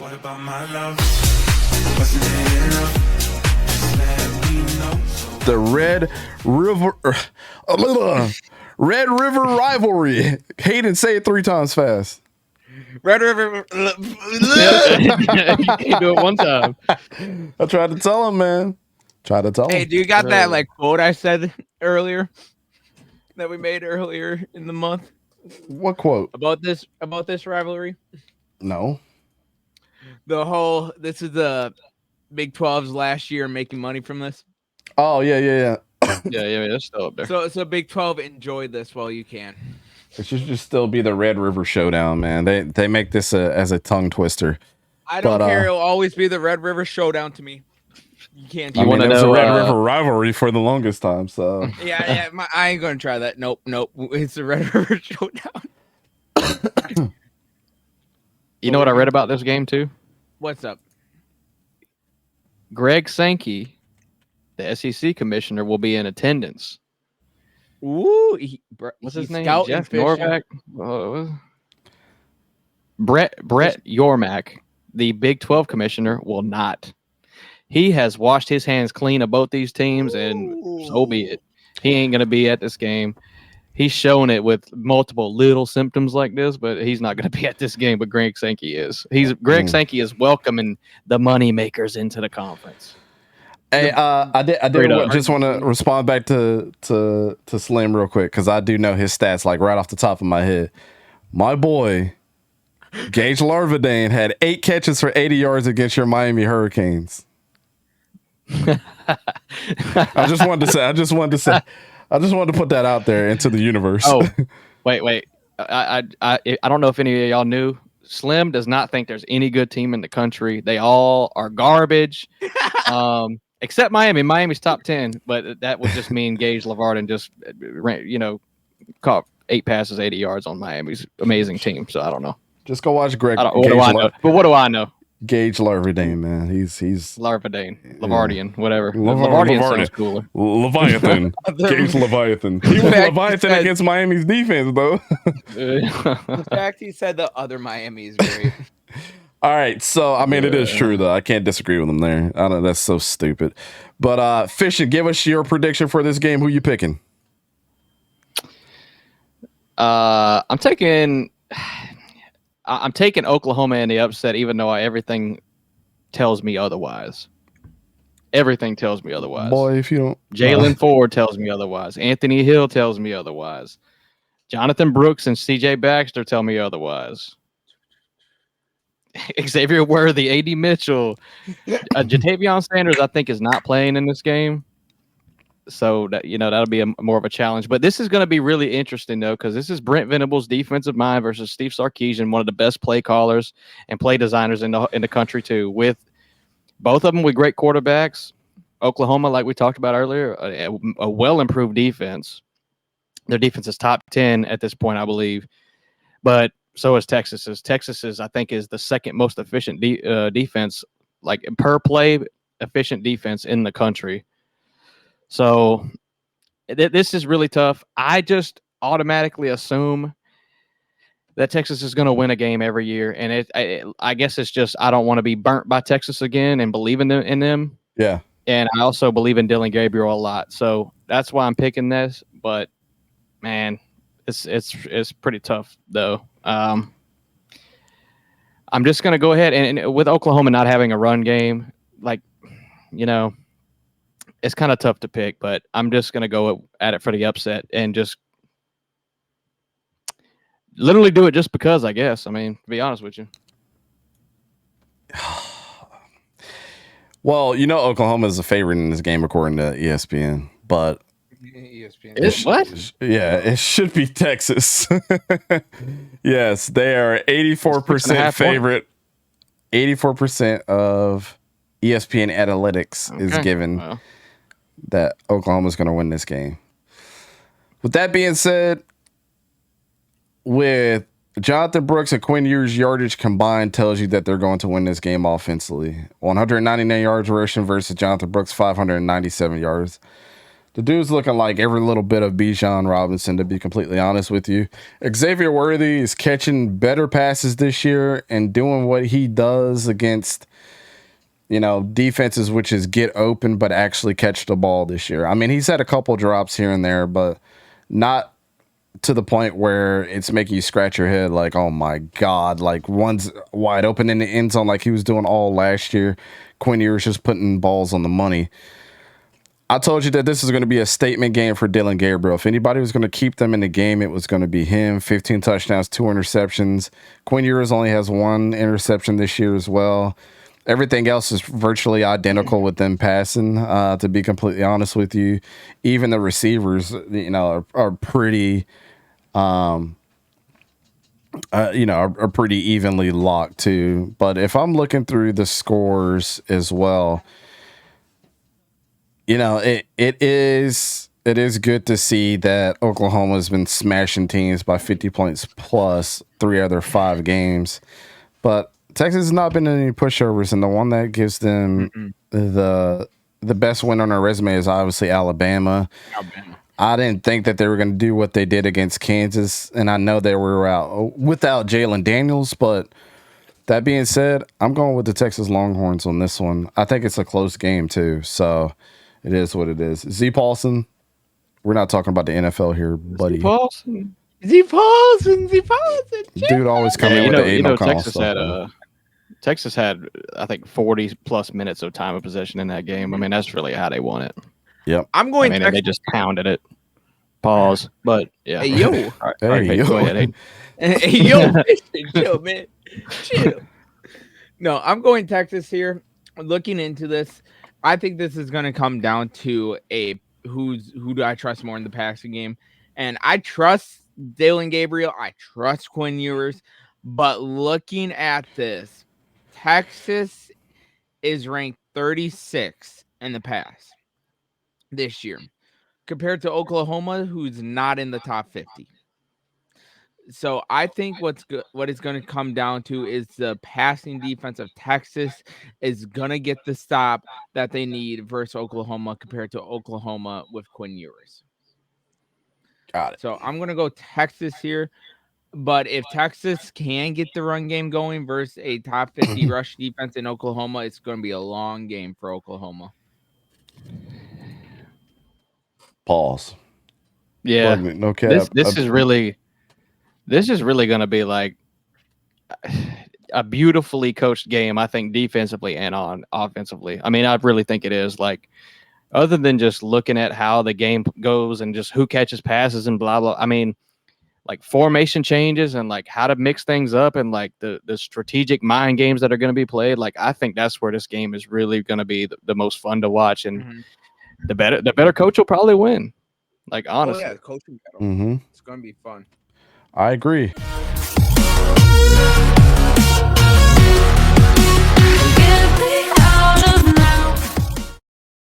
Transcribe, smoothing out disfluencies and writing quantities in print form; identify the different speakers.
Speaker 1: What about my love? Wasn't it enough? Just let me know.
Speaker 2: The Red River Rivalry. Hayden, say it 3 times fast.
Speaker 3: Red River.
Speaker 4: You can do it one time.
Speaker 2: I tried to tell him, man. Try to tell him.
Speaker 3: Hey, do you got that like quote I said earlier that we made earlier in the month
Speaker 2: What quote?
Speaker 3: about this rivalry?
Speaker 2: No.
Speaker 3: This is the Big 12's last year making money from this.
Speaker 2: Oh, yeah.
Speaker 4: Yeah, that's still up there.
Speaker 3: So Big 12, enjoy this while you can.
Speaker 2: It should just still be the Red River Showdown, man. They make this as a tongue twister.
Speaker 3: I don't care. It'll always be the Red River Showdown to me. You can't.
Speaker 2: I mean, it was a Red River Rivalry for the longest time, so.
Speaker 3: Yeah. I ain't gonna try that. Nope. It's the Red River Showdown.
Speaker 4: You know what I read about this game too?
Speaker 3: What's up?
Speaker 4: Greg Sankey, the SEC commissioner, will be in attendance.
Speaker 3: Ooh,
Speaker 4: what's his name? Jeff Norvack. Brett Yormack, the Big 12 commissioner, will not. He has washed his hands clean of both these teams, and so be it. He ain't going to be at this game. He's shown it with multiple little symptoms like this, but he's not going to be at this game. But Greg Sankey is. Greg Sankey is welcoming the money makers into the conference.
Speaker 2: Hey, I just want to respond back to Slim real quick because I do know his stats like right off the top of my head. My boy, Gage Larvadane, had 8 catches for 80 yards against your Miami Hurricanes. I just wanted to put that out there into the universe.
Speaker 4: Oh, wait. I don't know if any of y'all knew. Slim does not think there's any good team in the country. They all are garbage. Except Miami. Miami's top 10, but that would just mean Gage Lavardin just, caught 8 passes, 80 yards on Miami's amazing team. So I don't know.
Speaker 2: Just go watch Greg.
Speaker 4: What do I know?
Speaker 2: Gage Larvadane, man. He's
Speaker 4: Larvadane, Lavardian, whatever.
Speaker 2: Lavardian
Speaker 4: sounds cooler.
Speaker 2: Leviathan. Gage Leviathan. He was Leviathan against Miami's defense, though.
Speaker 3: The fact he said the other Miami is great.
Speaker 2: All right, so I mean, it is true though. I can't disagree with him there. I know that's so stupid. But Fishin, give us your prediction for this game. Who you picking?
Speaker 4: I'm taking Oklahoma in the upset, even though everything tells me otherwise. Everything tells me otherwise.
Speaker 2: Boy, if you don't,
Speaker 4: Jalen Ford tells me otherwise. Anthony Hill tells me otherwise. Jonathan Brooks and C.J. Baxter tell me otherwise. Xavier Worthy, A.D. Mitchell, Jatavion Sanders, I think, is not playing in this game, so that that'll be more of a challenge. But this is going to be really interesting though, because this is Brent Venables' defensive mind versus Steve Sarkisian, one of the best play callers and play designers in the country too. With both of them with great quarterbacks, Oklahoma, like we talked about earlier, a well improved defense. Their defense is top 10 at this point, I believe, but so is Texas's. Texas's, I think, is the second most efficient defense, like per play efficient defense in the country. So this is really tough. I just automatically assume that Texas is going to win a game every year, and I guess it's just I don't want to be burnt by Texas again and believe in them.
Speaker 2: Yeah,
Speaker 4: and I also believe in Dylan Gabriel a lot, so that's why I'm picking this. But man, it's pretty tough though. I'm just going to go ahead and with Oklahoma not having a run game, it's kind of tough to pick, but I'm just going to go at it for the upset and just literally do it just because, I guess. I mean, to be honest with you.
Speaker 2: Well, Oklahoma is a favorite in this game according to ESPN, but
Speaker 3: ESPN.
Speaker 4: What?
Speaker 2: Yeah, it should be Texas. Yes, they are 84% favorite. 84% of ESPN analytics is given that Oklahoma is going to win this game. With that being said, with Jonathan Brooks and Quinn Ewers' yardage combined tells you that they're going to win this game offensively. 199 yards rushing versus Jonathan Brooks, 597 yards. The dude's looking like every little bit of Bijan Robinson, to be completely honest with you. Xavier Worthy is catching better passes this year and doing what he does against, defenses, which is get open but actually catch the ball this year. I mean, he's had a couple drops here and there, but not to the point where it's making you scratch your head like, oh my God, like one's wide open in the end zone like he was doing all last year. Quinn Ewers just putting balls on the money. I told you that this is going to be a statement game for Dillon Gabriel. If anybody was going to keep them in the game, it was going to be him. 15 touchdowns, 2 interceptions. Quinn Ewers only has 1 interception this year as well. Everything else is virtually identical with them passing, to be completely honest with you. Even the receivers, are pretty, are pretty evenly locked too. But if I'm looking through the scores as well, it is good to see that Oklahoma has been smashing teams by 50 points plus 3 other 5 games. But Texas has not been in any pushovers, and the one that gives them the best win on their resume is obviously Alabama. I didn't think that they were going to do what they did against Kansas, and I know they were out without Jalen Daniels, but that being said, I'm going with the Texas Longhorns on this one. I think it's a close game too, so it is what it is. Z Paulson, we're not talking about the NFL here, buddy.
Speaker 3: Z Paulson.
Speaker 2: Dude always coming in with the anal call.
Speaker 4: Texas had, I think, 40 plus minutes of time of possession in that game. I mean, that's really how they won it.
Speaker 2: Yep.
Speaker 3: I'm going.
Speaker 4: I mean, they just pounded it. Pause. But yeah.
Speaker 3: Hey yo.
Speaker 2: Yo.
Speaker 4: Go ahead.
Speaker 3: Hey yo, chill, man. Chill. No, I'm going Texas here. Looking into this, I think this is going to come down to who do I trust more in the passing game, and I trust Dillon Gabriel. I trust Quinn Ewers, but looking at this, Texas is ranked 36 in the pass this year compared to Oklahoma, who's not in the top 50. So I think what it's going to come down to is the passing defense of Texas is going to get the stop that they need versus Oklahoma compared to Oklahoma with Quinn Ewers.
Speaker 2: Got it.
Speaker 3: So I'm going to go Texas here. But if Texas can get the run game going versus a top 50 rush defense in Oklahoma, it's going to be a long game for Oklahoma.
Speaker 2: Pause.
Speaker 4: Yeah.
Speaker 2: No cap.
Speaker 4: This is really going to be like a beautifully coached game, I think, defensively and on offensively. I mean, I really think it is. Like, other than just looking at how the game goes and just who catches passes and blah, blah. I mean, like formation changes and like how to mix things up and like the strategic mind games that are going to be played. Like, I think that's where this game is really going to be the most fun to watch. And the better coach will probably win. Like, honestly.
Speaker 3: Oh, yeah, coaching battle. It's going to be fun.
Speaker 2: I agree.